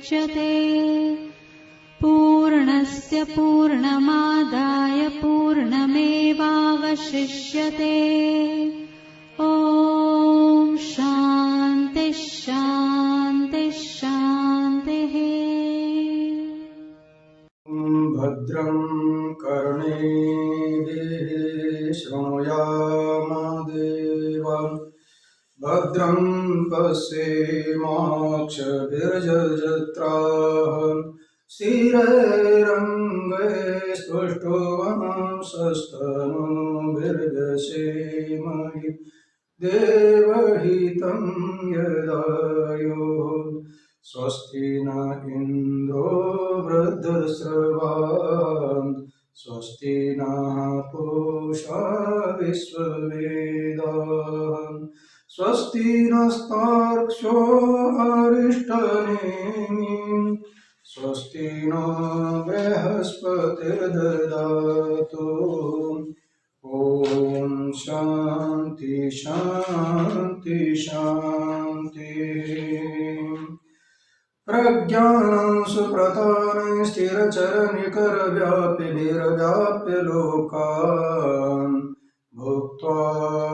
मुच्यते। पूर्णस्य पूर्णमादाय पूर्णमेवावशिष्यते। ॐ शान्ति शान्ति शान्तिः। भद्रं कर्णेभिः शृणुयाम देवान् भद्रं पश्येमाक्षभिर्यजत्राः स्थिरैरङ्गैस्तुष्टुवांसस्तनूभिर्दशेमहि देवहितं यदायुः। स्वस्ति न इन्द्रो वृद्धश्रवान् स्वस्ति नः पूषा विश्ववेदाः स्वस्ति नस्तार्क्ष्यो अरिष्टनेमिः स्वस्ति नो बृहस्पतिर्दधातु। ॐ शान्ति शान्ति शान्तिः। प्रज्ञानं सुप्रधानं स्थिरचरनिकरव्याप्य लोकान् भुक्त्वा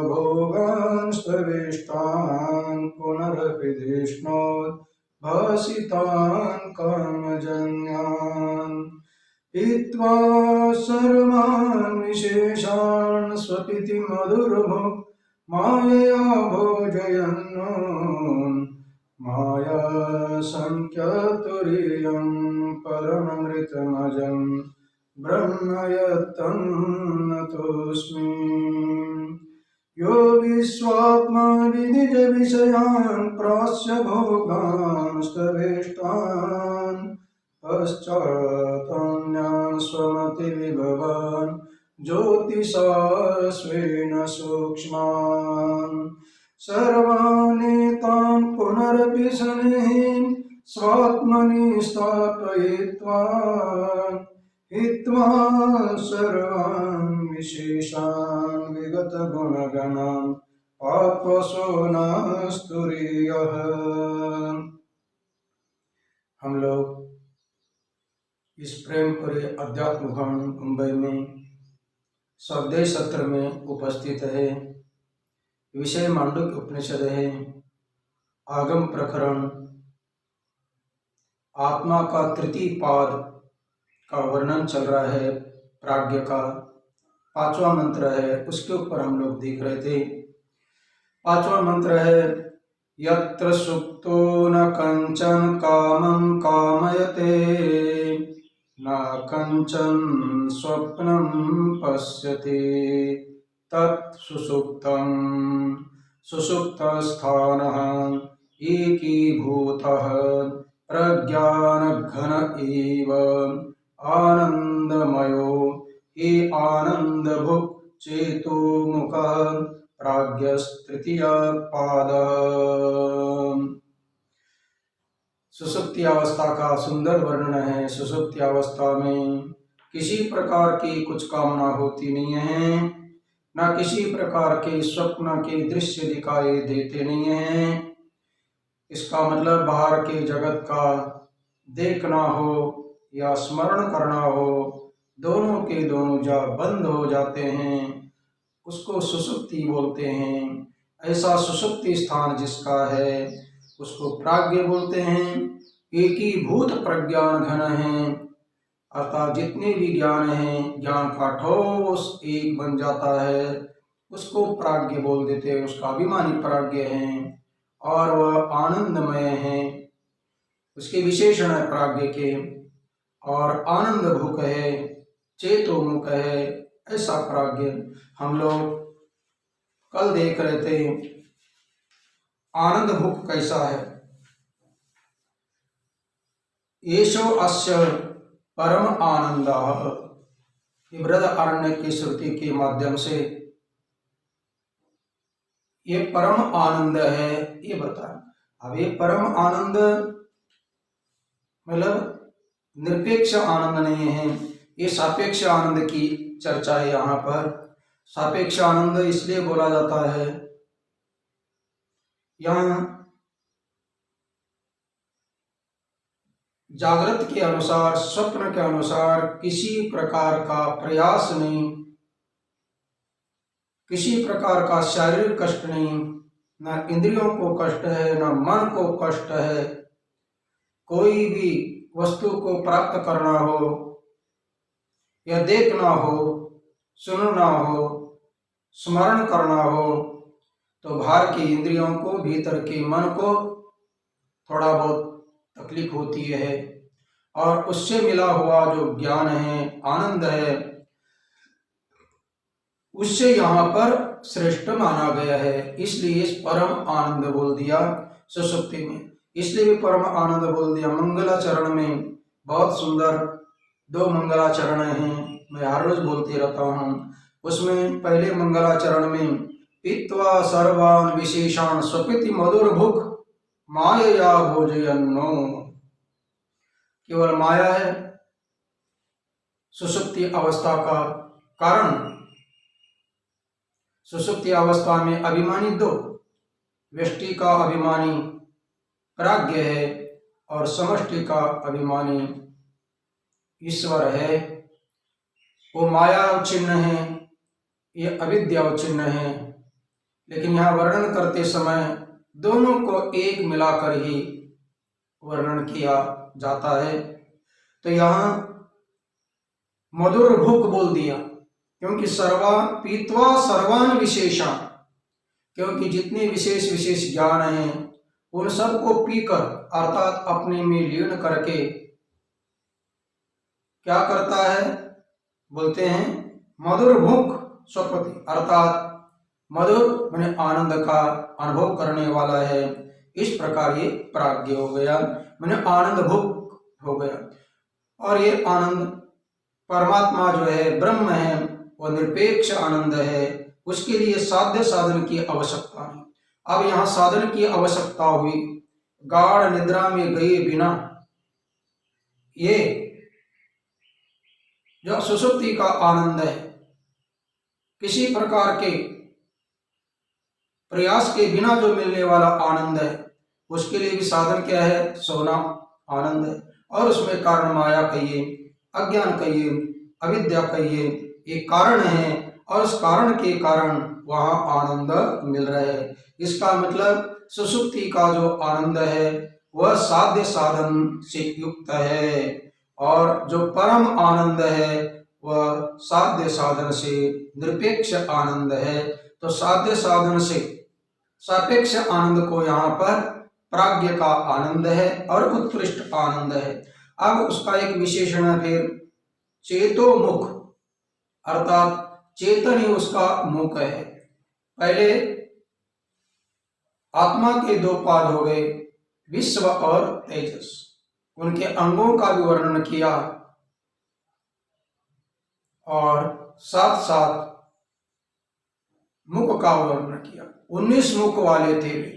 भोगान् स्तविष्टान् पुनरपि धिष्णोत् भासितान् कामजन्यान् हित्वा सर्वान् विशेषान् स्वपिति मधुरभुक् मायया भोजयन् माया संख्यातुरीयं परममृतमजं ब्रह्म यत्तन्नतोऽस्मि। यो विश्वात्मा विनिजविषयान् प्रास्य भोगान् स्तवेष्टान् पश्चात्तान्यान् स्वमतिविभवान् ज्योतिषा स्वेन सूक्ष्मान् सर्वानेतान् पुनरपि शनैः स्वात्मनि स्थापयित्वा हित्वा सर्वान् विशेषान् विगतगुणगणान् पापसो नस्तुरीयः। हम लोग इस प्रेमपुरी अध्यात्म भवन मुंबई में स्वदेश सत्र में उपस्थित है। विषय मांडुक्य उपनिषद है। आगम प्रकरण आत्मा का तृतीय पाद का वर्णन चल रहा है। प्राज्ञ का 5वां मंत्र है, उसके ऊपर हम लोग देख रहे थे। 5वां मंत्र है यत्र सुप्तो न कंचन कामं कामयते न कंचन स्वप्नं पश्यति तत् सुसुप्तं सुसुप्तस्थानः एकीभूतः प्रज्ञानघन एव आनंदमयो हे आनंदभुक् चेतोमुखः प्राज्ञस्तृतीय पादः। सुसुप्ति अवस्था का सुंदर वर्णन है। सुसुप्ति अवस्था में किसी प्रकार की कुछ कामना होती नहीं है, न किसी प्रकार के स्वप्न के दृश्य दिखाई देते नहीं हैं। इसका मतलब बाहर के जगत का देखना हो या स्मरण करना हो, दोनों के दोनों बंद हो जाते हैं, उसको सुसुप्ति बोलते हैं। ऐसा सुसुप्ति स्थान जिसका है उसको प्राज्ञ बोलते हैं। एकीभूत प्रज्ञान घन है, अर्थात जितने भी ज्ञान हैं, ज्ञान का ठोस एक बन जाता है, उसको प्राज्ञ बोल देते हैं। उसका अभिमानी प्राज्ञ है और वह आनंदमय है। उसके विशेषण है प्राज्ञ के। और आनंद भूख है, चेतोमुख है, ऐसा प्राज्ञ हम लोग कल देख रहे थे। आनंद भूख कैसा है? येषो अस्य परम आनंदः, बृहदारण्यक की श्रुति के माध्यम से ये परम आनंद है, ये बता। अब ये परम आनंद मतलब निरपेक्ष आनंद नहीं है, ये सापेक्ष आनंद की चर्चा है। यहाँ पर सापेक्ष आनंद इसलिए बोला जाता है, यहाँ जागृत के अनुसार, स्वप्न के अनुसार किसी प्रकार का प्रयास नहीं, किसी प्रकार का शारीरिक कष्ट नहीं, न इंद्रियों को कष्ट है, न मन को कष्ट है। कोई भी वस्तु को प्राप्त करना हो या देखना हो, सुनना हो, स्मरण करना हो, तो बाहर की इंद्रियों को, भीतर के मन को थोड़ा बहुत तकलीफ होती है। और उससे मिला हुआ जो ज्ञान है, आनंद है, उससे यहाँ पर श्रेष्ठ माना गया है। इसलिए इस परम आनंद बोल दिया सुषुप्ति में, इसलिए भी परम आनंद बोल दिया। मंगलाचरण में बहुत सुंदर 2 मंगलाचरण हैं, मैं हर रोज बोलते रहता हूँ। उसमें पहले मंगलाचरण में पीत्वा सर्वान विशेषान स्वपिति मधुर भुख माया भोजयन्नो, केवल माया है सुषुप्ति अवस्था का कारण। सुषुप्ति अवस्था में अभिमानी 2, व्यष्टि का अभिमानी प्राज्ञ है और समष्टि का अभिमानी ईश्वर है। वो माया चिन्ह है, ये अविद्या चिन्ह है। लेकिन यहाँ वर्णन करते समय दोनों को एक मिलाकर ही वर्णन किया जाता है। तो यहाँ मधुर भुक बोल दिया, क्योंकि पीत्वा सर्वान विशेषान, क्योंकि जितने विशेष विशेष ज्ञान हैं उन सबको पीकर, अर्थात अपने में लीन करके क्या करता है, बोलते हैं मधुर भुक स्वपति, अर्थात मधुर माने आनंद का अनुभव करने वाला है। इस प्रकार ये प्राज्ञ हो गया, माने आनंद भुक हो गया। और ये आनंद परमात्मा जो है, ब्रह्म है, वो निरपेक्ष आनंद है, उसके लिए साध्य साधन की आवश्यकता नहीं। अब यहाँ साधन की आवश्यकता हुई, गाढ़ निद्रा में गए बिना ये जो सुषुप्ति का आनंद है, किसी प्रकार के प्रयास के बिना जो मिलने वाला आनंद है, उसके लिए भी साधन क्या है, सोना आनंद है। और उसमें कारण माया कहिए, अज्ञान कहिए, अविद्या कहिए, एक कारण है, और उस कारण के कारण वहाँ आनंद मिल रहा है। इसका मतलब सुषुप्ति का जो आनंद है वह साध्य साधन से युक्त है, और जो परम आनंद है वह साध्य साधन से निरपेक्ष आनंद है। तो साध्य साधन से सापेक्ष आनंद को यहाँ पर प्राज्ञ का आनंद है और उत्कृष्ट आनंद है। अब उसका एक विशेषण है फिर, चेतोमुख, अर्थात चेतन ही उसका मुख है। पहले आत्मा के 2 पाद हो गए, विश्व और तेजस, उनके अंगों का भी वर्णन किया और साथ साथ मुख का वर्णन किया। 19 मुख वाले थे वे,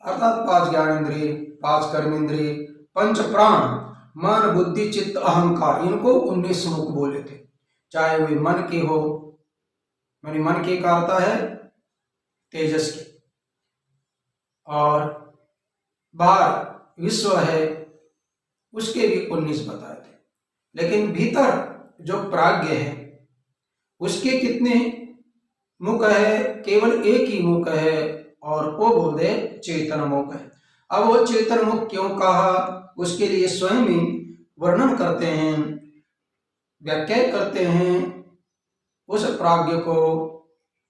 अर्थात 5 ज्ञानेंद्रिय, 5 कर्मेंद्रिय, 5 प्राण, मन बुद्धि चित्त अहंकार, इनको 19 मुख बोले थे। चाहे वे मन के हो, माने मन के का अर्थ है तेजस के, और बाहर विश्व है उसके भी 19 बताए थे। लेकिन भीतर जो प्राज्ञ है उसके कितने मुख है, केवल एक ही मुख है, और वो बोल दे चेतन मुख है। अब वो चेतन मुख क्यों कहा, उसके लिए स्वयं ही वर्णन करते हैं, व्याख्या करते हैं। उस प्राज्ञ को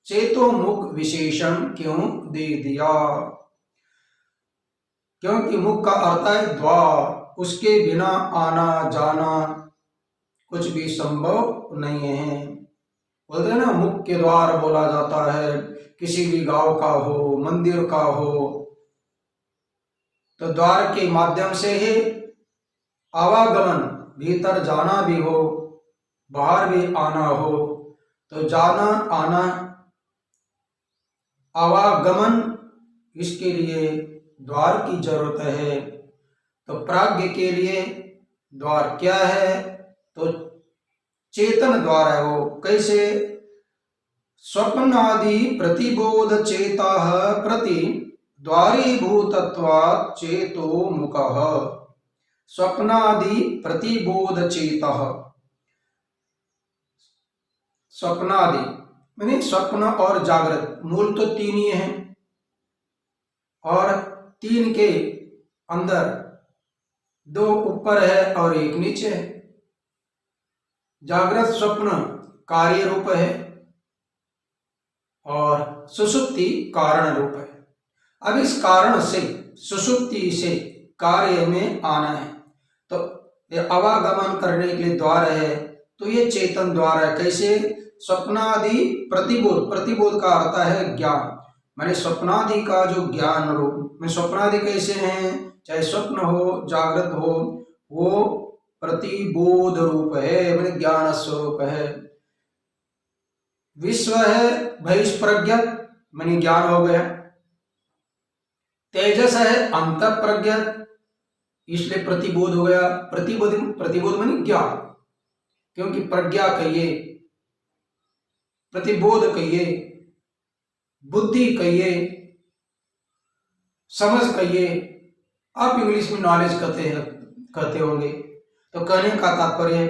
चेतो मुख विशेषण क्यों दे दिया, क्योंकि मुख का अर्थ है द्वार, उसके बिना आना जाना कुछ भी संभव नहीं है। बोलते हैं ना, मुख के द्वार बोला जाता है, किसी भी गांव का हो, मंदिर का हो, तो द्वार के माध्यम से ही आवागमन, भीतर जाना भी हो, बाहर भी आना हो, तो जाना आना आवागमन, इसके लिए द्वार की जरूरत है। तो प्राज्ञ के लिए द्वार क्या है, तो चेतन द्वार है वो। कैसे, स्वप्नादि प्रतिबोध चेता प्रति द्वारीभूतत्वात् चेतो मुखः। स्वप्नादि प्रतिबोध चेतः। स्वप्नादि माने स्वप्न और जागृत, मूल तो तीन ही हैं और तीन के अंदर दो ऊपर है और एक नीचे है। जागृत स्वप्न कार्य रूप है और सुषुप्ति कारण रूप है। अब इस कारण से सुषुप्ति से कार्य में आना है, तो ये आवागमन करने के लिए द्वार है, तो ये चेतन द्वार है। कैसे? स्वप्नादि प्रतिबोध, प्रतिबोध का अर्थ है ज्ञान, माने स्वप्नादि का जो ज्ञान रूप में, स्वप्नादि कैसे हैं, चाहे स्वप्न हो जागृत हो, वो प्रतिबोध रूप है, माने ज्ञान स्वरूप है। विश्व है बहिष्प्रज्ञात, माने ज्ञान हो गया। तेजस है अंतःप्रज्ञात, इसलिए प्रतिबोध हो गया। प्रतिबोध, प्रतिबोध माने ज्ञान, क्योंकि प्रज्ञा कहिए, प्रतिबोध कहिए, बुद्धि कहिए, समझ कहिए, आप इंग्लिश में नॉलेज कहते होंगे। तो कहने का तात्पर्य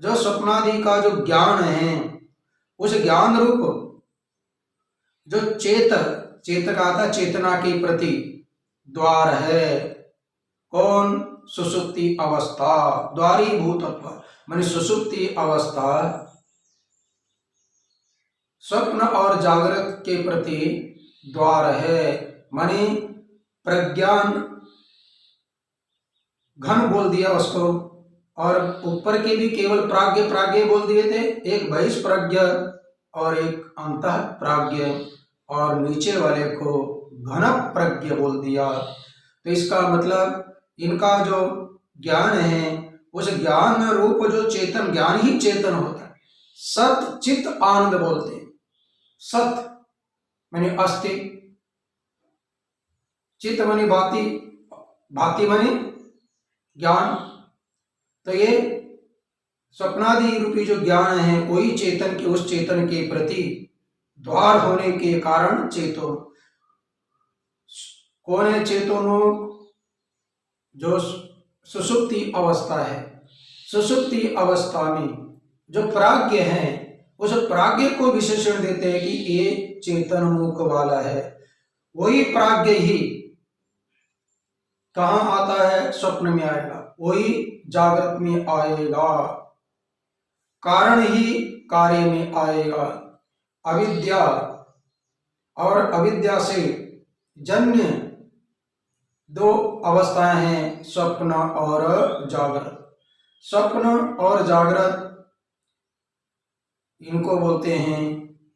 जो स्वप्नादि का जो ज्ञान है, उस ज्ञान रूप जो चेत का था चेतना के प्रति द्वार है। कौन? सुषुप्ति अवस्था, द्वारीभूतत्व माने सुषुप्ति अवस्था स्वप्न और जागृत के प्रति द्वार है, माने प्रज्ञान घन बोल दिया उसको, और ऊपर के भी केवल प्राज्ञ बोल दिए थे, एक बहिष्प्रज्ञ और एक अंतः प्राज्ञ, और नीचे वाले को घन प्रज्ञ बोल दिया। तो इसका मतलब इनका जो ज्ञान है, उस ज्ञान रूप जो चेतन, ज्ञान ही चेतन होता है। सत चित आनंद बोलते हैं। सत माने अस्ति, चित माने भांति, भांति माने ज्ञान। तो ये स्वप्नादि रूपी जो ज्ञान है, वही चेतन के, उस चेतन के प्रति द्वार होने के कारण चेतो। कौन है चेतनो? जो सुषुप्ति अवस्था है। सुषुप्ति अवस्था में जो प्राज्ञ है, उस प्राज्ञ को विशेषण देते हैं कि ये चेतन मुख वाला है। वही प्राज्ञ ही कहाँ आता है? स्वप्न में आएगा, वही जागृत में आएगा, कारण ही कार्य में आएगा। अविद्या और अविद्या से जन्य दो अवस्थाएं हैं, स्वप्न और जागृत। स्वप्न और जागृत इनको बोलते हैं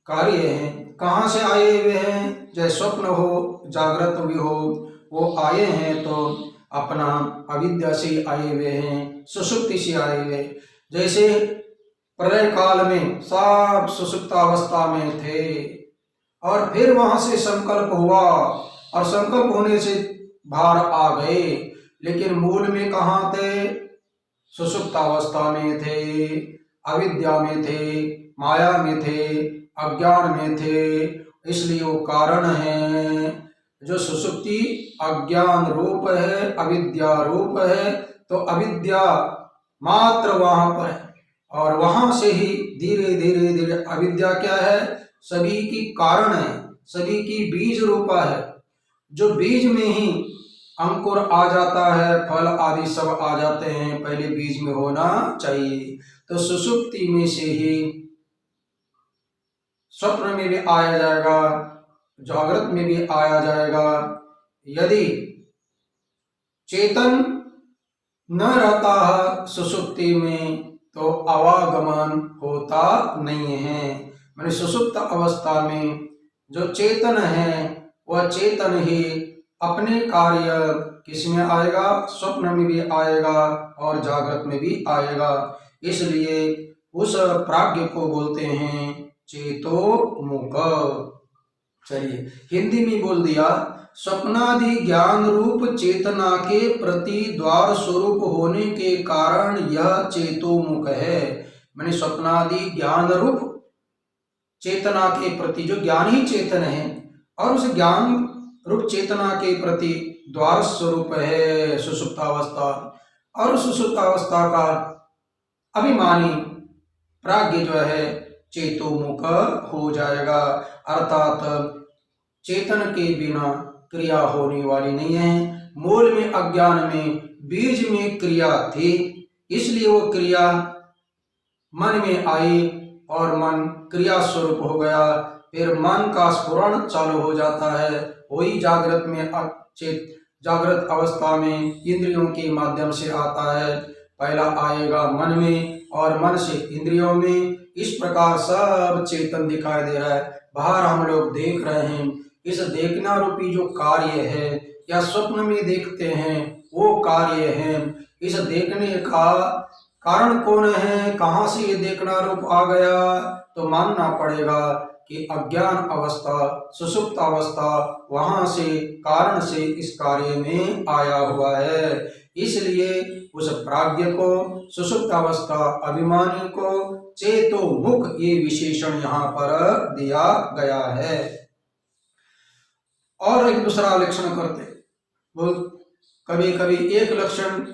कार्य हैं। कहाँ से आए हुए हैं? चाहे स्वप्न हो जागृत भी हो, वो आए हैं तो अपना अविद्या से आए हुए हैं, सुषुप्ति से आए हुए। जैसे प्रलय काल में सब सुषुप्तावस्था में थे और फिर वहां से संकल्प हुआ और संकल्प होने से बाहर आ गए, लेकिन मूल में कहाँ थे? सुषुप्तावस्था में थे, अविद्या में थे, माया में थे, अज्ञान में थे। इसलिए वो कारण है। जो सुषुप्ति अज्ञान रूप है, अविद्या रूप है, तो अविद्या मात्र वहां पर है और वहां से ही धीरे धीरे धीरे अविद्या क्या है? सभी की कारण है, सभी की बीज रूपा है। जो बीज में ही अंकुर आ जाता है, फल आदि सब आ जाते हैं, पहले बीज में होना चाहिए। तो सुषुप्ति में से ही स्वप्न में भी आया जाएगा, जागृत में भी आया जाएगा। यदि चेतन न रहता है सुषुप्ति में तो आवागमन होता नहीं है। मैंने सुषुप्त अवस्था में जो चेतन है वह चेतन ही अपने कार्य किसमें आएगा? स्वप्न में भी आएगा और जागृत में भी आएगा। इसलिए उस प्राज्ञ को बोलते हैं चेतो मुख। चलिए हिंदी में बोल दिया, स्वप्नादि ज्ञान रूप चेतना के प्रति द्वार स्वरूप होने के कारण यह चेतोमुख है। मैंने स्वप्नादि ज्ञान रूप चेतना के प्रति, जो ज्ञान ही चेतन है और उस ज्ञान रूप चेतना के प्रति द्वार स्वरूप है सुषुप्तावस्था। और सुषुप्त अवस्था का अभिमानी प्राज्ञ जो है चेतोमुख हो जाएगा, अर्थात चेतन के बिना क्रिया होने वाली नहीं है। मूल में अज्ञान में बीज में क्रिया थी, इसलिए वो क्रिया मन में आई और मन क्रिया स्वरूप हो गया। फिर मन का स्फुरण चालू हो जाता है, वही जागृत में जागृत अवस्था में इंद्रियों के माध्यम से आता है। पहला आएगा मन में और मन से इंद्रियों में, इस प्रकार सब चेतन दिखाई दे रहा है। बाहर हम लोग देख रहे हैं, इस देखना रूपी जो कार्य है या स्वप्न में देखते हैं वो कार्य है। इस देखने का कारण कौन है, कहाँ से ये देखना रूप आ गया, तो मानना पड़ेगा कि अज्ञान अवस्था सुषुप्त अवस्था वहां से कारण से इस कार्य में आया हुआ है। इसलिए उस प्राज्ञ को सुषुप्त अवस्था अभिमानी को चेतो मुख ये विशेषण यहाँ पर दिया गया है। और एक दूसरा लक्षण करते बोल, कभी कभी एक लक्षण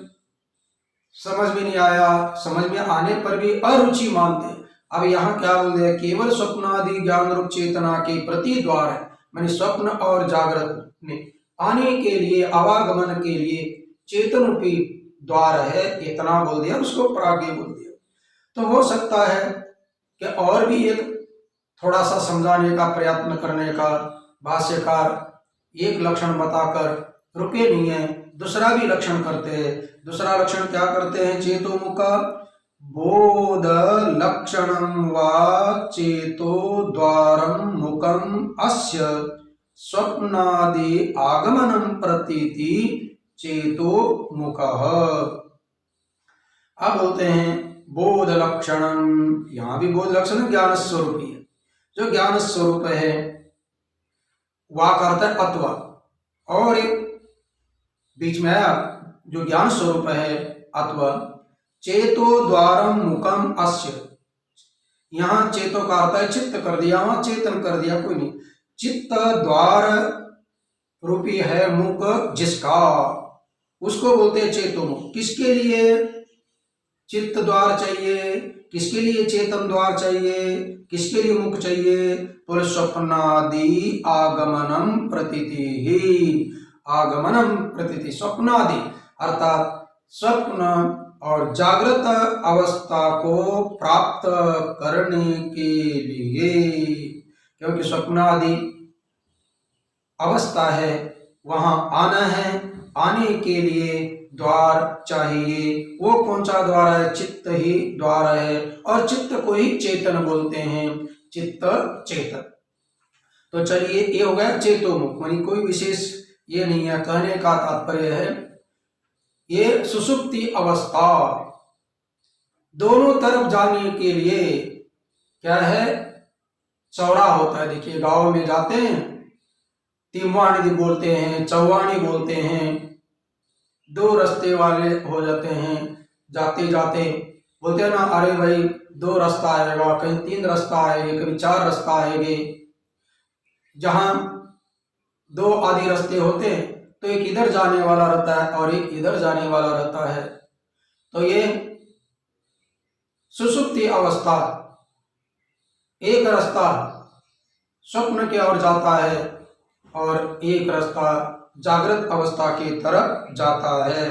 समझ में नहीं आया, समझ में आने पर भी अरुचि मानते। अब यहाँ क्या बोल दिया, केवल स्वप्नादि ज्ञान रूप चेतना के प्रति द्वार है, माने स्वप्न और जागृत में आने के लिए आवागमन के लिए चेतन रूपी द्वार है, इतना बोल दिया, उसको प्राज्ञ बोल दिया। तो हो सकता है कि और भी एक थोड़ा सा समझाने का प्रयत्न करने का, भाष्यकार एक लक्षण बताकर रुके नहीं है, दूसरा भी लक्षण करते हैं। दूसरा लक्षण क्या करते हैं, चेतोमुख का बोध लक्षणम वा चेतो द्वारम मुखम अस्य स्वप्नादि आगमनम प्रतीति चेतो मुख। अब बोलते हैं बोध लक्षणम, यहां भी बोध लक्षण ज्ञान स्वरूप ही है। जो ज्ञान स्वरूप है वह करता है अथवा, और बीच में आया जो ज्ञान स्वरूप है अथवा चेतो द्वारम मुखम अस्य, यहाँ चेतो का अर्थ है चित्त कर दिया, वहां चेतन कर दिया, कोई नहीं। चित्त द्वार रूपी है मुख जिसका, उसको बोलते हैं चेतो मुख। किसके लिए चित्त द्वार चाहिए, किसके लिए चेतन द्वार चाहिए, किसके लिए मुख चाहिए, तो स्वप्नादि आगमनम प्रतीति ही, आगमनम प्रतीति स्वप्नादि अर्थात स्वप्न और जागृत अवस्था को प्राप्त करने के लिए, क्योंकि स्वप्नादि अवस्था है वहां आना है, आने के लिए द्वार चाहिए। वो कौन सा द्वार है, चित्त ही द्वार है, और चित्त को ही चेतन बोलते हैं, चित्त चेतन। तो चलिए ये हो गया चेतोमुख, मानी कोई विशेष ये नहीं है, कहने का तात्पर्य है ये सुषुप्ति अवस्था दोनों तरफ जाने के लिए क्या है, चौड़ा होता है। देखिए गांव में जाते हैं, तिमवानी बोलते हैं, चौवानी बोलते हैं, दो रास्ते वाले हो जाते हैं, जाते जाते बोलते हैं ना, अरे भाई दो रास्ता आएगा, कहीं तीन रास्ता आएंगे, कभी चार रास्ता आएंगे। जहां दो आदि रास्ते होते हैं तो एक इधर जाने वाला रहता है और एक इधर जाने वाला रहता है। तो ये सुषुप्ति अवस्था एक रास्ता स्वप्न की ओर जाता है और एक रास्ता जागृत अवस्था की तरफ जाता है।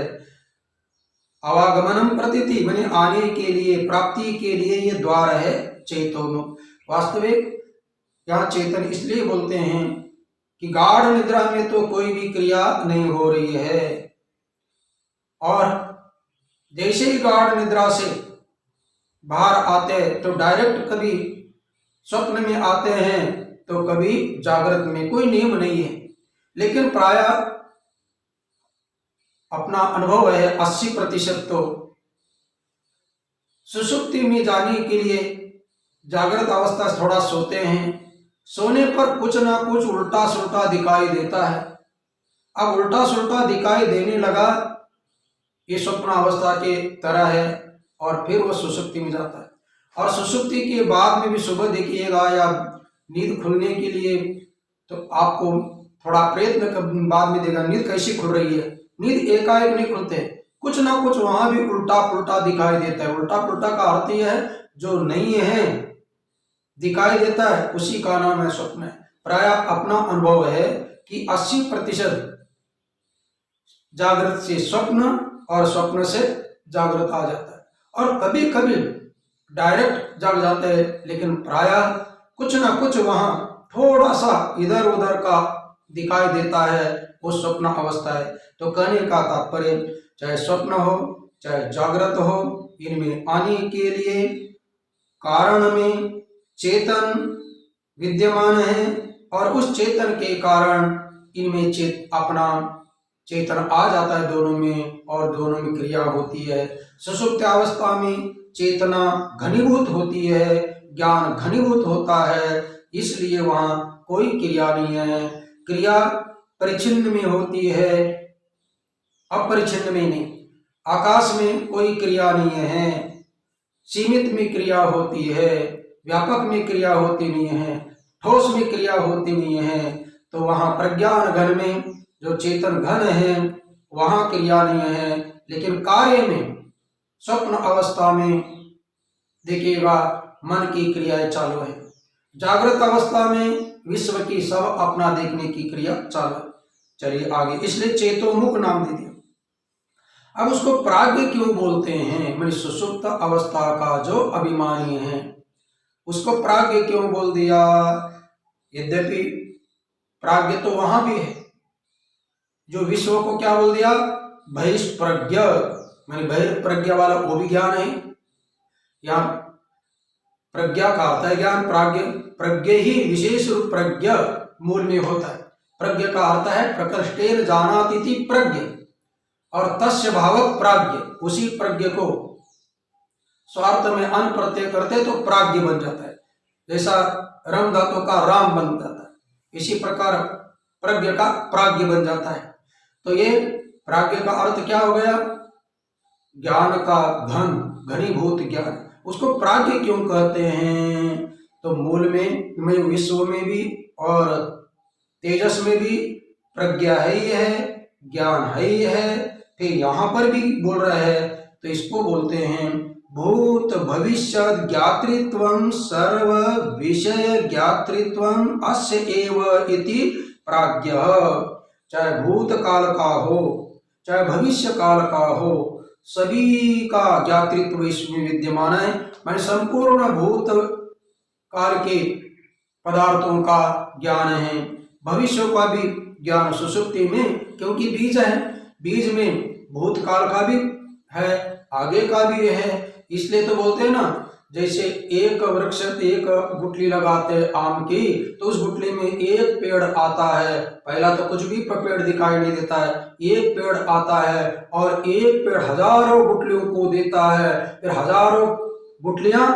आवागमनम प्रतीति माने आने के लिए, प्राप्ति के लिए ये द्वार है चेतोमुख। वास्तविक यहाँ चेतन इसलिए बोलते हैं कि गाढ़ निद्रा में तो कोई भी क्रिया नहीं हो रही है, और जैसे ही गाढ़ निद्रा से बाहर आते तो डायरेक्ट कभी स्वप्न में आते हैं तो कभी जागृत में, कोई नियम नहीं है। लेकिन प्राय अपना अनुभव है 80% तो सुषुप्ति में जाने के लिए जागृत अवस्था से थोड़ा सोते हैं, सोने पर कुछ ना कुछ उल्टा सुल्टा दिखाई देता है। अब उल्टा सुल्टा दिखाई देने लगा, ये स्वप्न अवस्था के तरह है, और फिर वो सुषुप्ति में जाता है। और सुषुप्ति के बाद में भी सुबह देखिएगा या नींद खुलने के लिए तो आपको थोड़ा प्रयत्न के बाद में देगा नींद कैसी खुल रही है। नींद एकाएक नहीं खुलते, कुछ ना कुछ वहां भी उल्टा पुल्टा दिखाई देता है। उल्टा पुल्टा का अर्थ यह है जो नहीं है दिखाई देता है, उसी का नाम है स्वप्न। प्राय अपना अनुभव है कि 80% जागृत से स्वप्न और स्वप्न से जागृत आ जाता है, और कभी कभी डायरेक्ट जाग जाते हैं, लेकिन प्राय कुछ ना कुछ वहां थोड़ा सा इधर उधर का दिखाई देता है, वो स्वप्न अवस्था है। तो कहने का तात्पर्य चाहे स्वप्न हो चाहे जागृत हो, इनमें आने के लिए कारण में चेतन विद्यमान है, और उस चेतन के कारण इनमें अपना चेतन आ जाता है दोनों में, और दोनों में क्रिया होती है। सुषुप्त अवस्था में चेतना घनीभूत होती है, ज्ञान घनीभूत होता है, इसलिए वहां कोई क्रिया नहीं है। क्रिया परिच्छिन्न में होती है, अपरिच्छिन्न में नहीं। आकाश में कोई क्रिया नहीं है, सीमित में क्रिया होती है, व्यापक में क्रिया होती नहीं है, ठोस में क्रिया होती नहीं है। तो वहां प्रज्ञान घन में जो चेतन घन है वहां क्रिया नहीं है, लेकिन कार्य में स्वप्न अवस्था में देखिएगा मन की क्रियाएं चालू है। जागृत अवस्था में विश्व की सब अपना देखने की क्रिया चालू है। चलिए आगे, इसलिए चेतोमुख नाम दे दिया। अब उसको प्राज्ञ क्यों बोलते हैं? मैंने सुषुप्त अवस्था का जो अभिमानी है उसको प्राज्ञ क्यों बोल दिया? यद्यपि प्राज्ञ तो वहां भी है, जो विश्व को क्या बोल दिया? बहिष्प्रज्ञ, मैंने बहिर्प्रज्ञा वाला वो भी ज्ञान है। यहाँ प्रज्ञा का अर्थ है ज्ञान, प्राज्ञ प्रज्ञ ही विशेष रूप प्रज्ञ मूल में होता है। प्रज्ञ का अर्थ है प्रकृष्टेन जानाति प्रज्ञ, और तस्य भाव प्राज्ञ, उसी प्रज्ञ को स्वार्थ में अन प्रत्यय करते तो प्राज्ञ बन जाता है। जैसा रम धातु का राम बन जाता है, इसी प्रकार प्रज्ञ का प्राज्ञ बन जाता है। तो ये प्राज्ञ का अर्थ क्या हो गया? ज्ञान का घन, घनीभूत ज्ञान। उसको प्राज्ञ क्यों कहते हैं? तो मूल में विश्व में भी और तेजस में भी प्रज्ञा है ही है, ज्ञान है ही है। फिर यहाँ पर भी बोल रहे हैं तो इसको बोलते हैं भूत भविष्य ज्ञातृत्वं सर्व विषय ज्ञातृत्वं अस्य एव इति प्राज्ञ। चाहे भूत काल का हो चाहे भविष्य काल का हो, सभी का ज्ञातृत्व इसमें विद्यमान है। मैंने संपूर्ण भूत काल के पदार्थों का ज्ञान है, भविष्य का भी ज्ञान सुषुप्ति में, क्योंकि बीज है, बीज में भूतकाल का भी है, आगे का भी है। इसलिए तो बोलते हैं ना, जैसे एक वृक्ष एक गुठली लगाते हैं आम की, तो उस गुठली में एक पेड़ आता है। पहला तो कुछ भी पेड़ दिखाई नहीं देता है, एक पेड़ आता है और एक पेड़ हजारों गुठलियों को देता है, फिर हजारों गुठलियां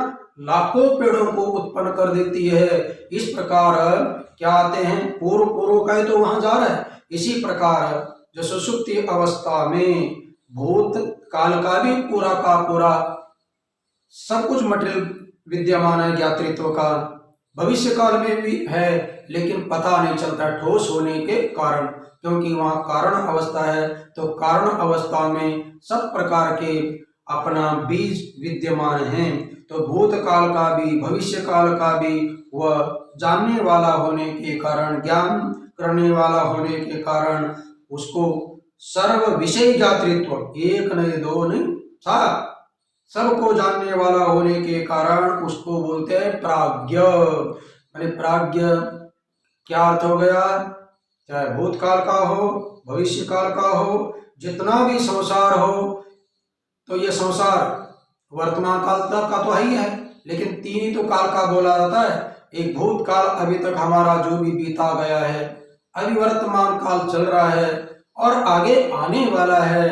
लाखों पेड़ों को उत्पन्न कर देती है। इस प्रकार क्या आते हैं, पूर्व पूर्व का तो वहां जा रहा है। इसी प्रकार जो सुषुप्ति अवस्था में भूत काल का भी पूरा का पूरा सब कुछ मटेरियल विद्यमान है ज्ञातृत्व का, भविष्य काल में भी है, लेकिन पता नहीं चलता ठोस होने के कारण, क्योंकि वहां कारण अवस्था है। तो कारण अवस्था में सब प्रकार के अपना बीज विद्यमान है। तो भूत काल का भी भविष्य काल का भी वह जानने वाला होने के कारण, ज्ञान करने वाला होने के कारण उसको सर्व विषय ज्ञातृत्व, एक नहीं दो नहीं सात, सबको जानने वाला होने के कारण उसको बोलते हैं प्राज्ञ। माने प्राज्ञ क्या अर्थ हो गया? चाहे भूतकाल का हो भविष्य काल का हो, जितना भी संसार हो, तो ये संसार वर्तमान काल तक का तो ही है, लेकिन तीन ही तो काल का बोला जाता है। एक भूतकाल, अभी तक हमारा जो भी बीता गया है, अभी वर्तमान काल चल रहा है और आगे आने वाला है।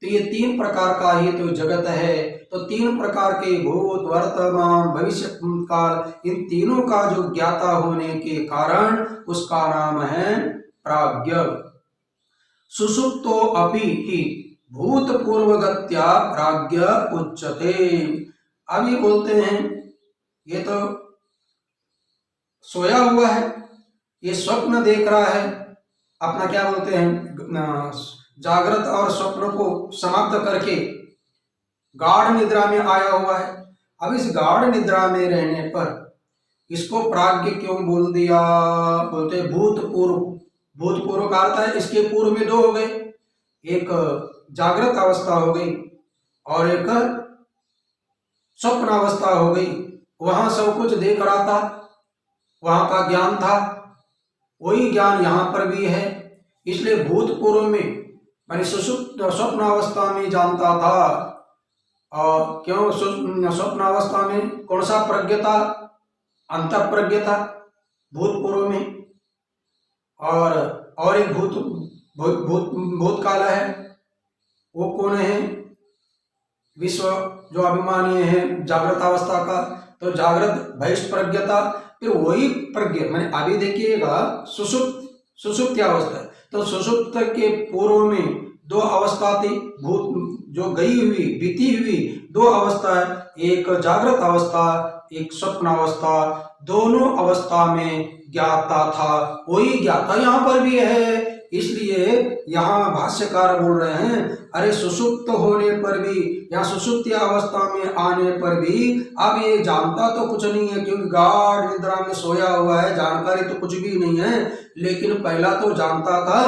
तो ये तीन प्रकार का ही तो जगत है। तो तीन प्रकार के भूत वर्तमान भविष्य काल, इन तीनों का जो ज्ञाता होने के कारण उसका नाम है प्राज्ञ। सुषुप्तो अपि ही भूतपूर्वगत्या प्राज्ञ उच्यते। अभी बोलते हैं ये तो सोया हुआ है, ये स्वप्न देख रहा है, अपना क्या बोलते हैं जागृत और स्वप्न को समाप्त करके गाढ़ निद्रा में आया हुआ है। अब इस गाढ़ निद्रा में रहने पर इसको प्राज्ञ क्यों बोल दिया? बोलते भूतपूर्व। भूतपूर्व का अर्थ है इसके पूर्व में दो हो गए, एक जागृत अवस्था हो गई और एक स्वप्न अवस्था हो गई। वहां सब कुछ देख रहा था, वहां का ज्ञान था, वही ज्ञान यहाँ पर भी है। इसलिए भूतपूर्व में मानी सुषुप्त स्वप्न अवस्था में जानता था। और क्यों स्वप्न अवस्था में कौन सा प्रज्ञ था? अंत प्रज्ञ था भूतपूर्व में। और एक भूतकाल है, वो कौन है? विश्व जो अभिमानी है जागृत अवस्था का, तो जागृत भविष्य प्रज्ञ था। फिर वही प्रज्ञ मैंने अभी देखिएगा सुषुप्त अवस्था, तो सुषुप्त के पूर्व में दो अवस्था थी, भूत जो गई हुई बीती हुई दो अवस्था है, एक जागृत अवस्था एक स्वप्न अवस्था। दोनों अवस्था में ज्ञाता था, वही ज्ञाता यहाँ पर भी है। इसलिए यहाँ भाष्यकार बोल रहे हैं अरे सुषुप्त होने पर भी या सुषुप्ति अवस्था में आने पर भी अब ये जानता तो कुछ नहीं है, क्योंकि गाढ़ निद्रा में सोया हुआ है, जानकारी तो कुछ भी नहीं है। लेकिन पहला तो जानता था,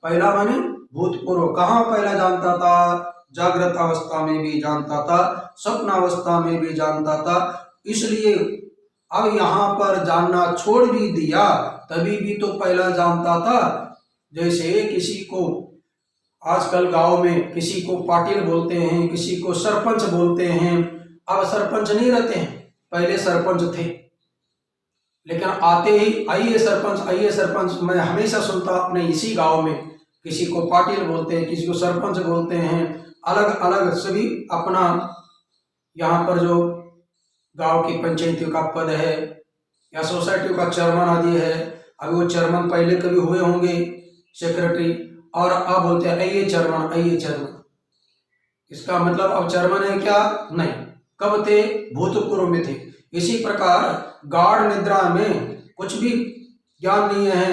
पहला माने भूतपूर्व। कहाँ पहला जानता था? जागृत अवस्था में भी जानता था, स्वप्न अवस्था में भी जानता था। इसलिए अब यहाँ पर जानना छोड़ भी दिया, तभी भी तो पहला जानता था। जैसे किसी को आजकल गांव में किसी को पाटिल बोलते हैं, किसी को सरपंच बोलते हैं। अब सरपंच नहीं रहते हैं, पहले सरपंच थे, लेकिन आते ही आइए सरपंच। मैं हमेशा सुनता अपने इसी गांव में किसी को पाटिल बोलते हैं, किसी को सरपंच बोलते हैं, अलग अलग सभी अपना। यहाँ पर जो गांव की पंचायतियों का पद है या सोसाइटियों का चेयरमैन आदि है, अभी वो चेयरमैन पहले कभी हुए होंगे सेक्रेटरी, और अब बोलते हैं आइए चेयरमैन। इसका मतलब अब चेयरमैन है क्या? नहीं, कब थे? भूतपूर्व में थे। इसी प्रकार गाढ़ निद्रा में कुछ भी ज्ञान नहीं है,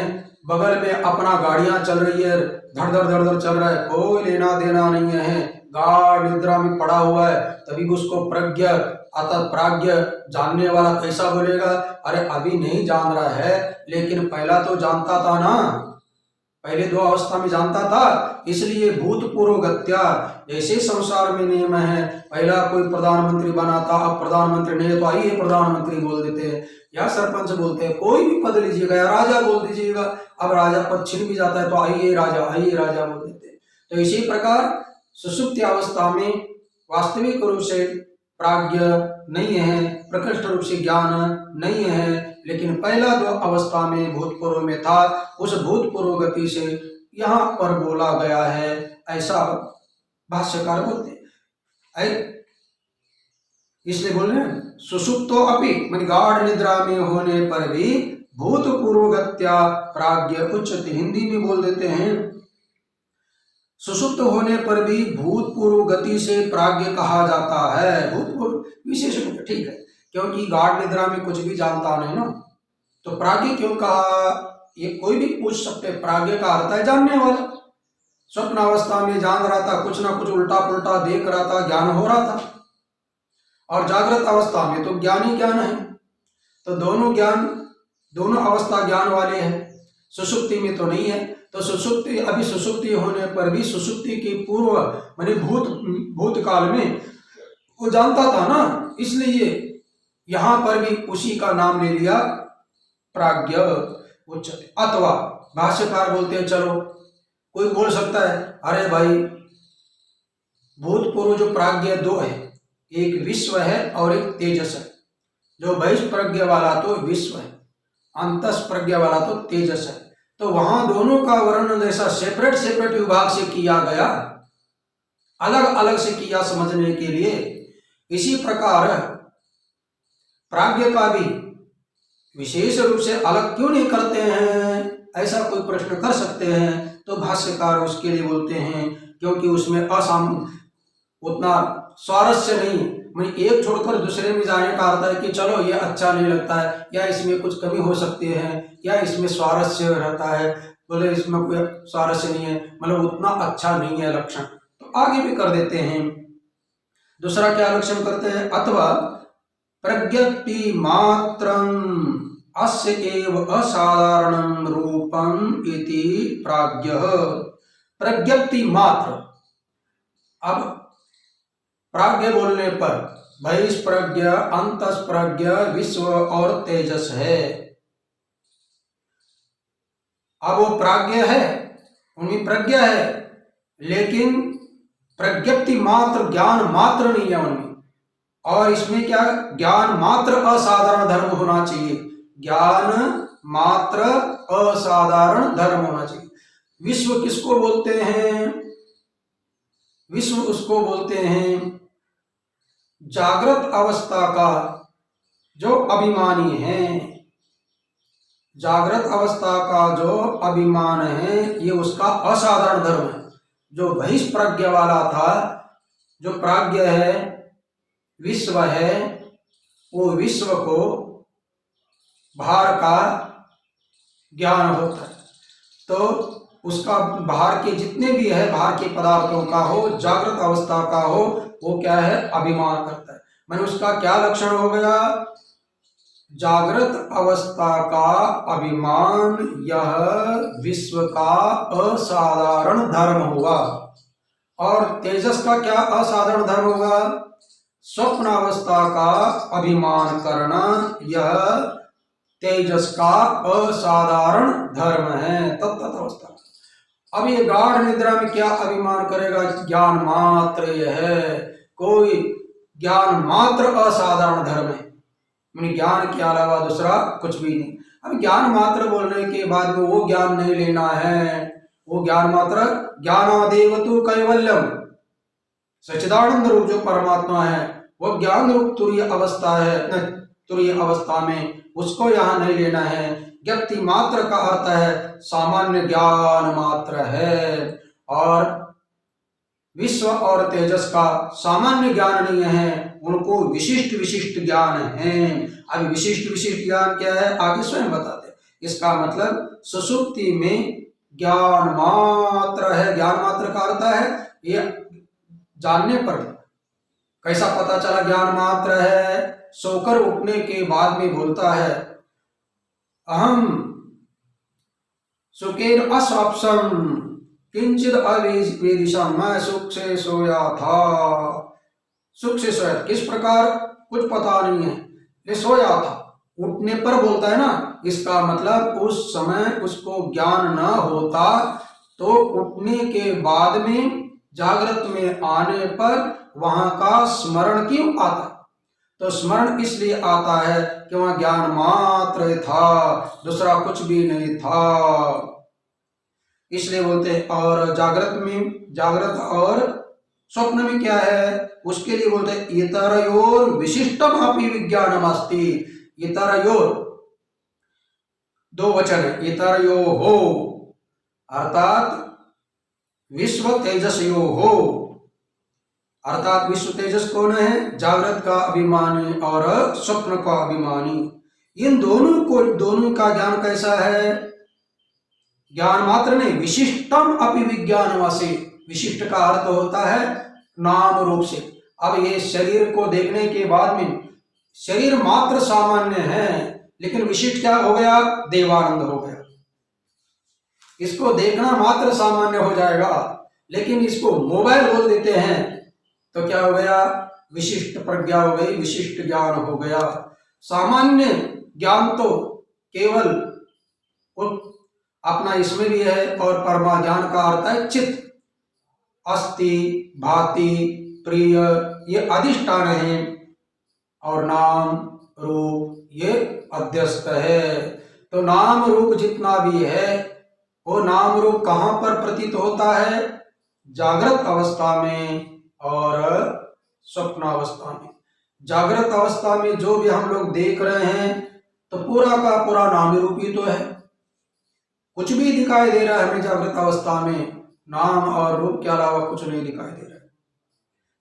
बगल में अपना गाड़ियां चल रही है, धड़ धड़ चल रहा है, कोई लेना देना नहीं है, गाढ़ निद्रा में पड़ा हुआ है, तभी उसको प्रज्ञ अतः प्राज्ञ जानने वाला कैसा बोलेगा? अरे अभी नहीं जान रहा है, लेकिन पहला तो जानता था ना, पहले दो अवस्था में जानता था। इसलिए भूतपूर्व गत्या, जैसे संसार में नियम है, पहला कोई प्रधानमंत्री बना था, अब प्रधानमंत्री नहीं है तो आइए प्रधानमंत्री बोल देते हैं, या सरपंच बोलते हैं, कोई भी पद लीजिएगा, या राजा बोल दीजिएगा। अब राजा पद छिन भी जाता है तो आइए राजा बोल देते हैं। तो इसी प्रकार सुषुप्ति अवस्था में वास्तविक रूप से प्राज्ञ नहीं है, प्रकृष्ट रूप से ज्ञान नहीं है, लेकिन पहला दो अवस्था में भूतपूर्व में था, उस भूतपूर्व गति से यहाँ पर बोला गया है, ऐसा भाष्यकार बोलते हैं। इसलिए बोल रहे हैं सुषुप्तो अपि माने गाढ़ निद्रा में होने पर भी भूतपूर्व गत्या प्राज्ञ उच्यते, हिंदी में बोल देते हैं सुषुप्त होने पर भी भूतपूर्व गति से प्राज्ञ कहा जाता है। भूतपूर्व विशेष रूप, ठीक है, क्योंकि गाढ़ निद्रा में कुछ भी जानता नहीं ना, तो प्राज्ञ क्यों कहा? ये कोई भी पूछ सकते। प्राज्ञ का अर्थ है जानने वाला। स्वप्न अवस्था में जान रहा था, कुछ ना कुछ उल्टा पुल्टा देख रहा था, ज्ञान हो रहा था, और जागृत अवस्था में तो ज्ञान ही ज्ञान है। तो दोनों अवस्था ज्ञान वाले हैं, सुषुप्ति में तो नहीं है। तो सुषुप्ति, अभी सुषुप्ति होने पर भी सुषुप्ति के पूर्व माने भूतकाल में वो जानता था ना, इसलिए यहाँ पर भी उसी का नाम ले लिया प्राज्ञ उच्चते। अथवा भाष्यकार बोलते हैं, चलो कोई बोल सकता है अरे भाई भूतपूर्व जो प्राज्ञ दो है, एक विश्व है और एक तेजस है। जो बहिष्ठ प्रज्ञ वाला तो विश्व है, अंतस प्रज्ञ वाला तो तेजस है। तो वहां दोनों का वर्णन जैसा सेपरेट विभाग से किया गया, अलग अलग से किया समझने के लिए, इसी प्रकार प्राज्ञ का भी विशेष रूप से अलग क्यों नहीं करते हैं, ऐसा कोई प्रश्न कर सकते हैं। तो भाष्यकार उसके लिए बोलते हैं क्योंकि उसमें उतना स्वारस्य नहीं, मैंने एक छोड़कर दूसरे में जाने का अर्थ है कि चलो ये अच्छा नहीं लगता है, या इसमें कुछ कमी हो सकती है, या इसमें स्वारस्य रहता है, बोले इसमें कोई सारस्य नहीं है, मतलब उतना अच्छा नहीं है लक्षण, तो आगे भी कर देते हैं। दूसरा क्या लक्षण करते हैं, अथवा प्रज्ञप्ति मात्रम अस्य एव असाधारणं रूपम इति प्राज्ञः। प्रज्ञप्ति मात्र, अब प्राज्ञ बोलने पर बहिष्प्रज्ञ, अंतस्प्रज्ञ, विश्व और तेजस है। अब वो प्राज्ञ है, उनकी प्रज्ञा है, लेकिन प्रज्ञप्ति मात्र, ज्ञान मात्र नहीं है उनमें। और इसमें क्या, ज्ञान मात्र असाधारण धर्म होना चाहिए, ज्ञान मात्र असाधारण धर्म होना चाहिए। विश्व किसको बोलते हैं, विश्व उसको बोलते हैं जागृत अवस्था का जो अभिमानी है। जागृत अवस्था का जो अभिमान है ये उसका असाधारण धर्म है। जो बहिष्प्रज्ञ वाला था, जो प्राज्ञ है, विश्व है, वो विश्व को बाहर का ज्ञान होता है, तो उसका बाहर के जितने भी है, बाहर के पदार्थों का हो, जागृत अवस्था का हो, वो क्या है, अभिमान करता है। मैंने उसका क्या लक्षण हो गया, जागृत अवस्था का अभिमान, यह विश्व का असाधारण धर्म होगा। और तेजस का क्या असाधारण धर्म होगा, स्वप्न अवस्था का अभिमान करना, यह तेजस का असाधारण धर्म है, तत्त अवस्था। अब ये गाढ़ निद्रा में क्या अभिमान करेगा, ज्ञान मात्र है, कोई ज्ञान मात्र असाधारण धर्म है, मैंने ज्ञान के अलावा दूसरा कुछ भी नहीं। अब ज्ञान मात्र बोलने के बाद में वो ज्ञान नहीं लेना है, वो ज्ञान मात्र, ज्ञानादेव तु कैवल्यम, सच्चिदानंद रूप जो परमात्मा है वो ज्ञान रूप तुरीय अवस्था है, तुरीय अवस्था में उसको यहाँ नहीं लेना है। ज्ञप्ति मात्र का अर्थ है सामान्य ज्ञान मात्र है, और विश्व और तेजस का सामान्य ज्ञान नहीं है, उनको विशिष्ट विशिष्ट ज्ञान है। अब विशिष्ट विशिष्ट ज्ञान क्या है, आगे स्वयं बताते। इसका मतलब सुषुप्ति में ज्ञान मात्र है। ज्ञान मात्र का अर्थ है ये जानने पर कैसा पता चला ज्ञान मात्र है, सोकर उठने के बाद में बोलता है अहम सुखेन अस्वप्सम किंचित अवेदिशम, मैं सुख से सोया था। सुख से सोया, किस प्रकार कुछ पता नहीं है, ये सोया था। उठने पर बोलता है ना, इसका मतलब उस समय उसको ज्ञान न होता तो उठने के बाद में जागृत में आने पर वहां का स्मरण क्यों आता, तो स्मरण इसलिए आता है कि वहां ज्ञान मात्र था, दूसरा कुछ भी नहीं था, इसलिए बोलते हैं। और जागृत में, जागृत और स्वप्न में क्या है, उसके लिए बोलते हैं इतरयोर विशिष्टम अपि विज्ञानम अस्ति। इतरयोर दो वचन है, इतरयो हो अर्थात विश्व तेजसयो हो, अर्थात विश्व तेजस कौन है, जागृत का अभिमानी और स्वप्न का अभिमानी। इन दोनों को, दोनों का ज्ञान कैसा है, ज्ञान मात्र नहीं, विशिष्टम अपि विज्ञानवासी। विशिष्ट का अर्थ होता है नाम रूप से। अब ये शरीर को देखने के बाद में शरीर मात्र सामान्य है, लेकिन विशिष्ट क्या हो गया, देवानंद हो गया। इसको देखना मात्र सामान्य हो जाएगा, लेकिन इसको मोबाइल बोल देते हैं तो क्या हो गया, विशिष्ट प्रज्ञा हो गई, विशिष्ट ज्ञान हो गया। सामान्य ज्ञान तो केवल अपना इसमें भी है, और परमा ज्ञान का अर्थ है चित्त, अस्ति, भाति, प्रिय, ये अधिष्ठान है, और नाम रूप ये अध्यस्त है। तो नाम रूप जितना भी है वो नाम रूप कहाँ पर प्रतीत होता है, जागृत अवस्था में और स्वप्न अवस्था में। जागृत अवस्था में जो भी हम लोग देख रहे हैं तो पूरा का पूरा नाम रूप ही तो है, कुछ भी दिखाई दे रहा है हमें जागृत अवस्था में, नाम और रूप के अलावा कुछ नहीं दिखाई दे रहा है।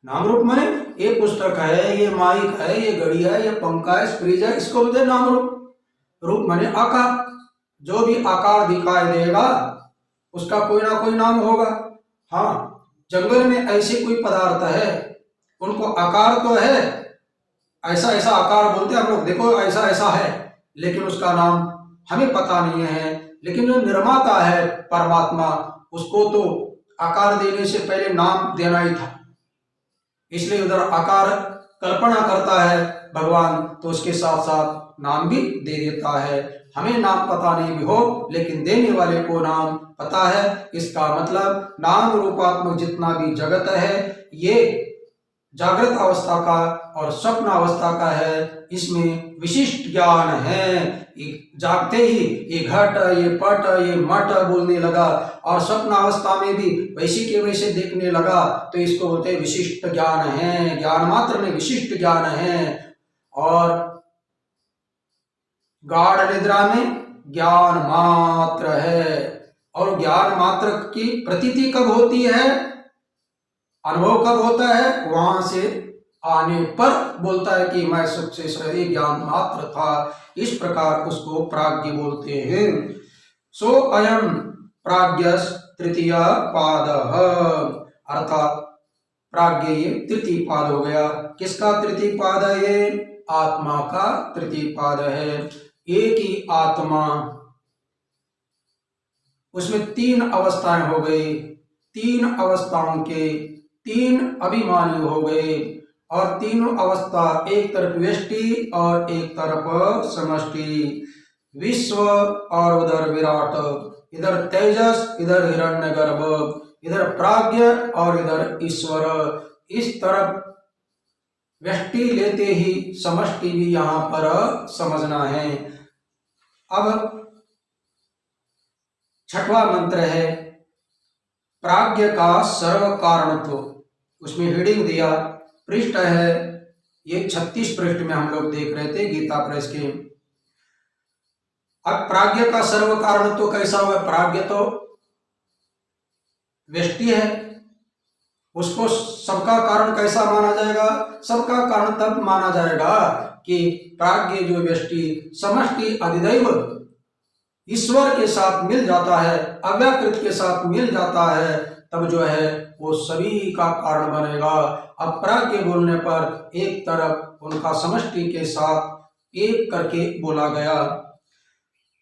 नाम रूप माने ये पुस्तक है, ये माइक है, ये घड़ी है, ये पंखा है, फ्रिज है, इसको बोलते हैं नाम रूप। रूप माने आकार, जो भी आकार दिखाई देगा उसका कोई ना कोई नाम होगा। हाँ, जंगल में ऐसे कोई पदार्थ है, उनको आकार तो है, ऐसा ऐसा आकार बोलते हैं हम लोग, देखो ऐसा ऐसा है, लेकिन उसका नाम हमें पता नहीं है। लेकिन जो निर्माता है परमात्मा, उसको तो आकार देने से पहले नाम देना ही था, इसलिए उधर आकार कल्पना करता है भगवान, तो उसके साथ साथ नाम भी दे देता है। हमें नाम पता नहीं भी हो, लेकिन देने वाले को नाम पता है। इसका मतलब नाम रूपात्मक जितना भी जगत है, ये जागृत अवस्था का और स्वप्न अवस्था का है, इसमें विशिष्ट ज्ञान है। जागते ही ये घट, ये पट, ये मट बोलने लगा, और स्वप्न अवस्था में भी वैसे के वैसे देखने लगा, तो इसको बोलते हैं विशिष्ट ज्ञान है। ज्ञान मात्र में विशिष्ट ज्ञान है। और गाढ़ निद्रा में ज्ञान मात्र है। और ज्ञान मात्र की प्रतीति कब होती है, अनुभव कब होता है, वहां से आने पर बोलता है कि मैं सुख से शरीर ज्ञान मात्र था। इस प्रकार उसको प्राज्ञ बोलते हैं। सो अयम प्राज्ञस तृतीय पाद, अर्थात प्राज्ञ ये तृतीय पाद हो गया। किसका तृतीय पाद है? ये आत्मा का तृतीय पाद है। एक ही आत्मा, उसमें तीन अवस्थाएं हो गई, तीन अवस्थाओं के तीन अभिमानी हो गए, और तीनों अवस्था एक तरफ व्यष्टि और एक तरफ समष्टि, विश्व और उधर विराट, इधर तेजस, इधर हिरण्यगर्भ, इधर प्राज्ञ और इधर ईश्वर। इस तरफ व्यष्टि लेते ही समष्टि भी यहां पर समझना है। अब छठवां मंत्र है प्राज्ञ का सर्व कारणत्व। उसमें हेडिंग दिया, पृष्ठ है ये 36 पृष्ठ में हम लोग देख रहे थे गीता प्रेस के। अब प्राज्ञ का सर्व कारणत्व कैसा हुआ? प्राज्ञ तो व्यष्टि है, उसको सबका कारण कैसा माना जाएगा? सबका कारण तब माना जाएगा कि प्राज्ञ जो व्यष्टि समष्टि अधिदैव ईश्वर के साथ मिल जाता है, अव्याकृत के साथ मिल जाता है, तब जो है वो सभी का कारण बनेगा। अब प्राज्ञ बोलने पर एक तरफ उनका समष्टि के साथ एक करके बोला गया।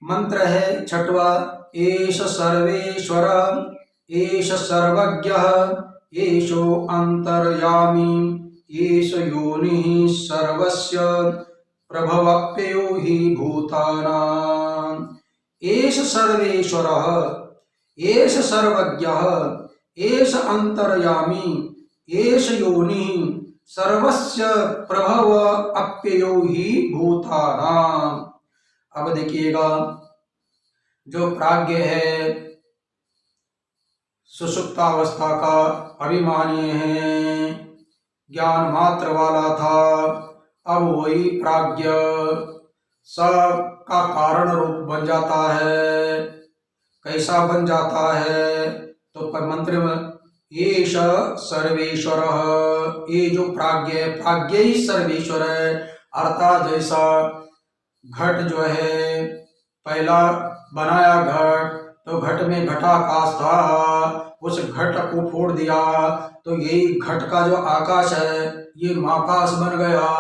मंत्र है छठवा, एष सर्वेश्वर एष सर्वज्ञः एषो अंतर्यामी एष योनिः सर्वस्य प्रभवप्यो हि भूतानाम्। एष सर्वेश्वरः एष सर्वज्ञः एष अंतर्यामी एष योनिः सर्वस्य प्रभव अप्ययो ही भूतानाम्। अब देखिएगा, जो प्राज्ञ है सुषुप्तावस्था का अभिमानी है, ज्ञान मात्र वाला था, अब वही प्राज्ञ सब का कारण रूप बन जाता है। कैसा बन जाता है? तो मंत्र में एष सर्वेश्वर, ये जो प्राज्ञ है, प्राज्ञ ही सर्वेश्वर है। अर्थात जैसा घट जो है, पहला बनाया घट, तो घट में घटाकाश था, उस घट को फोड़ दिया तो यही घट का जो आकाश है ये महाकाश बन गया।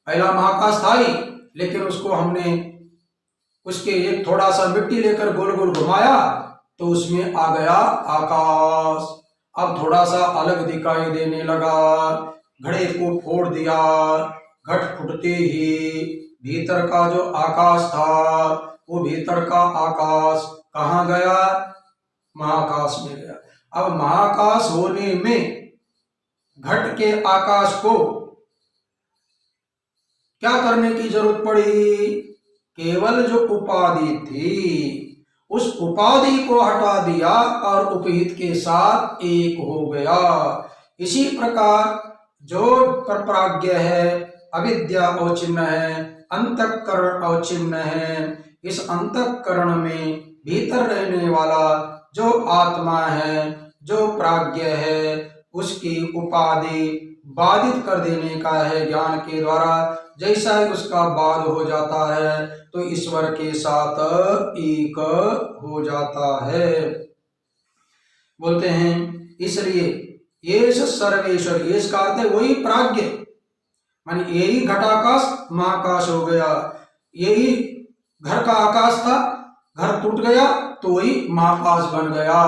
पहला महाकाश था ही, लेकिन उसको हमने उसके एक थोड़ा सा मिट्टी लेकर गोल गोल घुमाया तो उसमें आ गया आकाश। अब थोड़ा सा अलग दिखाई देने लगा, घड़े को फोड़ दिया, घट फूटते ही भीतर का जो आकाश था वो भीतर का आकाश कहाँ गया? महाकाश में गया। अब महाकाश होने में घट के आकाश को क्या करने की जरूरत पड़ी? केवल जो उपाधि थी उस उपाधि को हटा दिया और उपहित के साथ एक हो गया। इसी प्रकार जो प्राज्ञ है, अविद्या अवचिन्न है, अंतःकरण अवचिन्न है, इस अंतःकरण में भीतर रहने वाला जो आत्मा है, जो प्राज्ञ है, उसकी उपाधि बाधित कर देने का है ज्ञान के द्वारा। जैसा ही उसका बाल हो जाता है तो ईश्वर के साथ एक हो जाता है। बोलते हैं इसलिए ये सर्वेश्वर, ये इसका अर्थ है वही प्राज्ञ, माने यही घटाकाश महाकाश हो गया। यही घर का आकाश था, घर टूट गया तो वही महाकाश बन गया।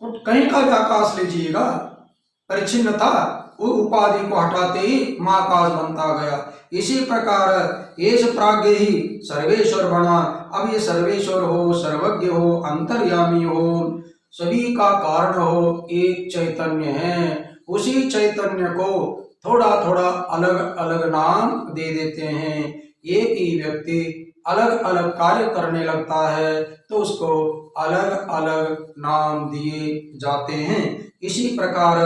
कहीं का भी आकाश लीजिएगा परिच्छिन्न था, वो उपाधि को हटाते ही महाकाश बनता गया। इसी प्रकार ये प्राज्ञ ही सर्वेश्वर बना। अब ये सर्वेश्वर हो, सर्वज्ञ हो, अंतर्यामी हो, सभी का कारण हो, एक चैतन्य है। उसी चैतन्य को थोड़ा थोड़ा अलग अलग नाम दे देते हैं। एक ही व्यक्ति अलग अलग कार्य करने लगता है तो उसको अलग अलग नाम दिए जाते हैं। इसी प्रकार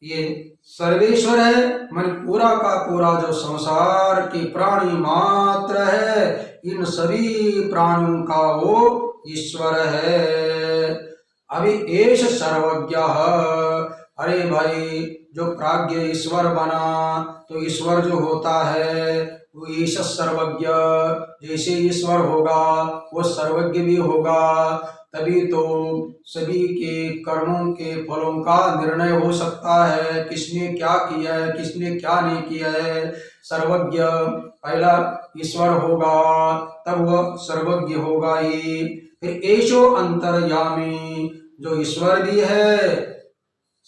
ये सर्वेश्वर है, मन पूरा का पूरा जो संसार के प्राणी मात्र है, इन सभी प्राणियों का वो ईश्वर है। अभी एष सर्वज्ञ, अरे भाई जो प्राज्ञ ईश्वर बना तो ईश्वर जो होता है वो ईश सर्वज्ञ, जैसे ईश्वर होगा वो सर्वज्ञ भी होगा। तभी तो सभी के कर्मों के फलों का निर्णय हो सकता है, किसने क्या किया है किसने क्या नहीं किया है। सर्वज्ञ पहला ईश्वर होगा तब वह सर्वज्ञ होगा ही। फिर एशो अंतर्यामी, जो ईश्वर भी है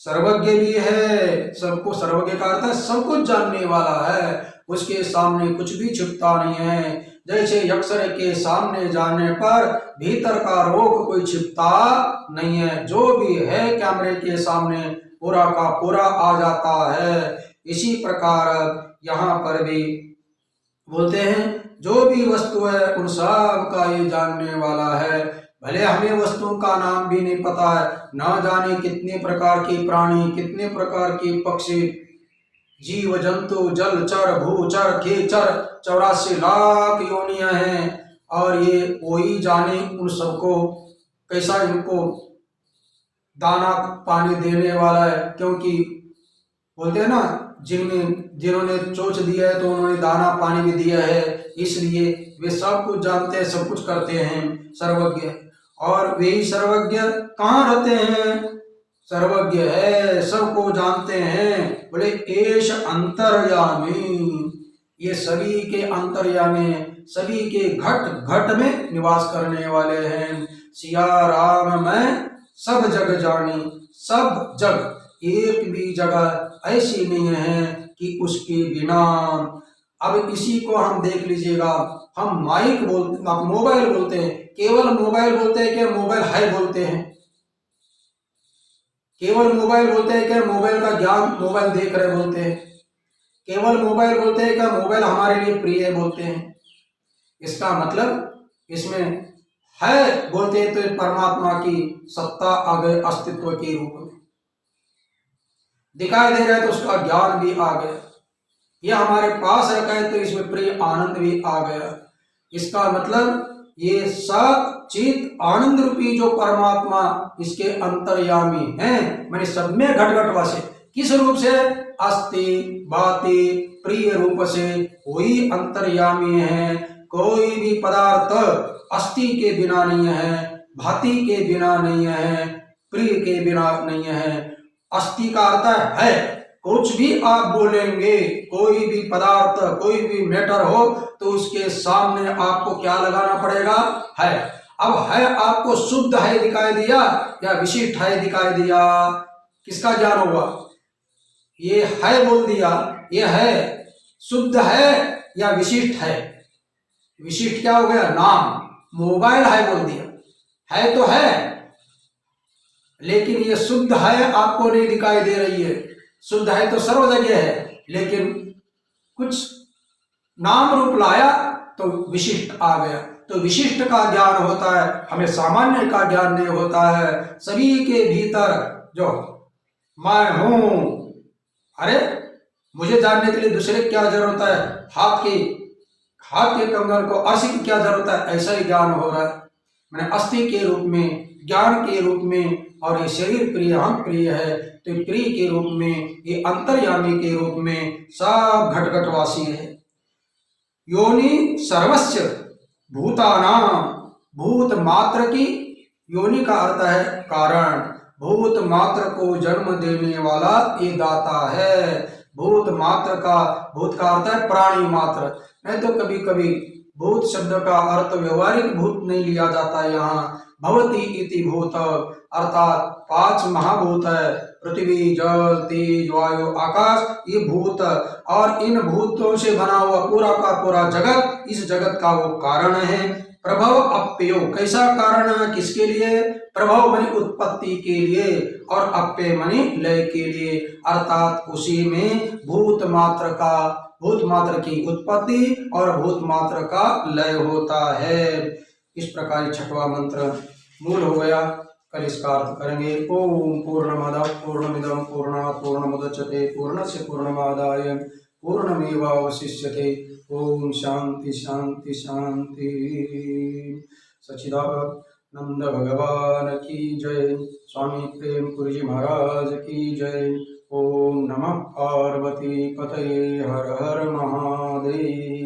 सर्वज्ञ भी है, सबको सर्वज्ञ का अर्थ है सब कुछ जानने वाला है, उसके सामने कुछ भी छुपता नहीं है। जैसे अक्षर के सामने जाने पर भीतर का रोग कोई छिपता नहीं है, जो भी है कैमरे के सामने पूरा का पूरा आ जाता है। इसी प्रकार यहाँ पर भी बोलते हैं जो भी वस्तु है उन सब का ये जानने वाला है। भले हमें वस्तुओं का नाम भी नहीं पता है, ना जाने कितने प्रकार के प्राणी, कितने प्रकार के पक्षी, जीव जंतु, जलचर, भूचर, खेचर, 84 लाख योनियां हैं, और ये वही जाने उन सबको कैसा इनको दाना पानी देने वाला है। क्योंकि बोलते हैं ना जिन्होंने चोच दिया है तो उन्होंने दाना पानी भी दिया है, इसलिए वे सब कुछ जानते हैं, सब कुछ करते हैं, सर्वज्ञ। और वे ही सर्वज्ञ कहाँ रहते हैं? सर्वज्ञ है, सबको जानते हैं। बोले एश अंतर्यामी, ये सभी के अंतर्यामी, सभी के घट घट में निवास करने वाले हैं। सिया राम मैं सब जग जानी, सब जग, एक भी जगह ऐसी नहीं है कि उसके बिना। अब इसी को हम देख लीजिएगा, हम माइक बोलते, मोबाइल बोलते हैं, केवल मोबाइल बोलते हैं क्या मोबाइल है बोलते हैं? केवल मोबाइल बोलते हैं क्या मोबाइल का ज्ञान मोबाइल देख रहे बोलते हैं? केवल मोबाइल बोलते हैं क्या मोबाइल हमारे लिए प्रिय है बोलते हैं? इसका मतलब इसमें है बोलते हैं तो परमात्मा की सत्ता आ गई, अस्तित्व के रूप में दिखाई दे रहा है तो उसका ज्ञान भी आ गया। ये हमारे पास रखा है तो इसमें प्रिय आनंद भी आ गया। इसका मतलब ये सब चित आनंद रूपी जो परमात्मा इसके अंतर्यामी हैं, मैंने सब में घट घट वासे, किस रूप से? अस्ति भाति प्रिय रूप से वही अंतर्यामी है। कोई भी पदार्थ अस्ति के बिना नहीं है, भाति के बिना नहीं है, प्रिय के बिना नहीं है। अस्ति का अर्थ है कुछ भी आप बोलेंगे, कोई भी पदार्थ, कोई भी मैटर हो तो उसके सामने आपको क्या लगाना पड़ेगा? है। अब है आपको शुद्ध है दिखाई दिया या विशिष्ट है दिखाई दिया? किसका ज्ञान होगा? ये है बोल दिया, ये है शुद्ध है या विशिष्ट है? विशिष्ट क्या हो गया? नाम। मोबाइल है बोल दिया, है तो है, लेकिन ये शुद्ध है आपको नहीं दिखाई दे रही है। शुद्ध है तो सर्व जगह है, लेकिन कुछ नाम रूप लाया तो विशिष्ट आ गया। तो विशिष्ट का ज्ञान होता है, हमें सामान्य का ज्ञान नहीं होता है। सभी के भीतर जो मैं हूं, अरे मुझे जानने के लिए दूसरे की क्या जरूरत है? हाथ के कंगन को अर्शी की क्या जरूरत है? ऐसा ही ज्ञान हो रहा है। मैंने अस्थि के रूप में ज्ञान के रूप में, और ये शरीर प्रिय हम प्रिय है, तो प्रिय के रूप में, ये अंतर्यामी के रूप में सब घटघटवासी है। योनि सर्वस्य भूतानां, भूत मात्र की, योनि का अर्थ है कारण, भूत मात्र को जन्म देने वाला ये दाता है। भूत मात्र का, भूत का अर्थ है प्राणी मात्र। नहीं तो कभी कभी भूत शब्द का अर्थ व्यवहारिक भूत नहीं लिया जाता। यहाँ भवती इति भूत अर्थात 5 महाभूत है, पृथ्वी, जल, तेज, वायु, आकाश, ये भूत, और इन भूतों से बना हुआ पूरा का पूरा जगत, इस जगत का वो कारण है। प्रभव अप्ययो, कैसा कारण है, किसके लिए? प्रभव मनी उत्पत्ति के लिए, और अप्य मनी लय के लिए, अर्थात उसी में भूत मात्र का, भूत मात्र की उत्पत्ति और भूत मात्र का लय होता है। इस प्रकार 6वां मंत्र मूल हो गया। कल इसका अर्थ करेंगे। ओम पूर्णमदः पूर्णमिदं पूर्णात् पूर्णमुदच्यते पूर्णस्य पूर्णमादाय पूर्णमेवावशिष्यते। ओम शांति शांति शांति। सच्चिदानंद भगवान की जय। स्वामी प्रेमपुरी जी महाराज की जय। ओम नमः पार्वती पतये। हर हर महादेव।